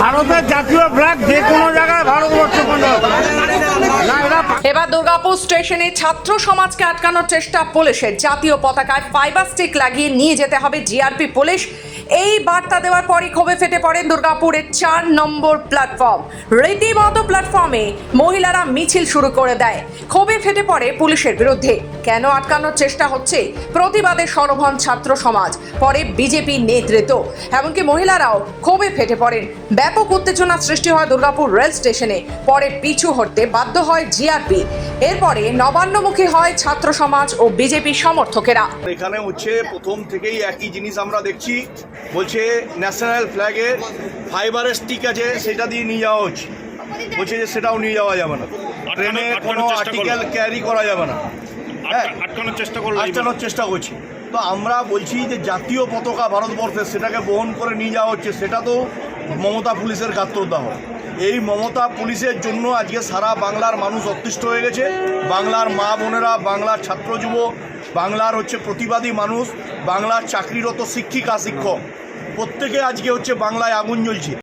ভারতের জাতীয় ফ্ল্যাগ যে কোনো জায়গায় ভারতবর্ষে এবার দুর্গাপুর স্টেশনে ছাত্র সমাজকে আটকানোর চেষ্টা পুলিশের। জাতীয় পতাকায় ফাইবার স্টিক লাগিয়ে নিয়ে যেতে হবে জিআরপি পুলিশ। এই বার্তা দেওয়ার পরই ক্ষোভে ফেটে পড়েন দুর্গাপুরের 4 নম্বর প্ল্যাটফর্ম। রীতিমতো প্ল্যাটফর্মে মহিলারা মিছিল শুরু করে দেয়। ক্ষোভে ফেটে পড়ে পুলিশের বিরুদ্ধে। কেন আটকানোর চেষ্টা হচ্ছে? প্রতিবাদে সরব হন ছাত্র সমাজ, পরে বিজেপি নেতৃত্ব, এমনকি মহিলারাও ক্ষোভে ফেটে পড়েন। ব্যাপক উত্তেজনা সৃষ্টি হয় দুর্গাপুর রেল স্টেশনে। পরে পিছু হটতে বাধ্য হয় জিআরপি। এরপরে নবান্নমুখী হয় ছাত্র সমাজ ও বিজেপি সমর্থকেরা। এখানে হচ্ছে প্রথম থেকেই একই জিনিস আমরা দেখছি, বলছে ন্যাশনাল ফ্ল্যাগে ফাইবারের স্টিক আছে, সেটা দিয়ে নিয়ে যাওয়া হচ্ছে। বলছে যে সেটাও নিয়ে যাওয়া যাবে না, ট্রেনে কোনো আর্টিকেল ক্যারি করা যাবে না, আটকানোর চেষ্টা করছি। তো আমরা বলছি যে জাতীয় পতাকা ভারতবর্ষের, সেটাকে বহন করে নিয়ে যাওয়া হচ্ছে, সেটা তো মমতা পুলিশের গাত্রদাহ। এই মমতা পুলিশের জন্য আজকে সারা বাংলার মানুষ অতিষ্ঠ হয়ে গেছে। বাংলার মা বোনেরা, বাংলার ছাত্র যুব, বাংলার হচ্ছে প্রতিবাদী মানুষ, বাংলার চাকরিরত শিক্ষিকা শিক্ষক, প্রত্যেকে আজকে হচ্ছে বাংলায় আগুন জ্বলছে।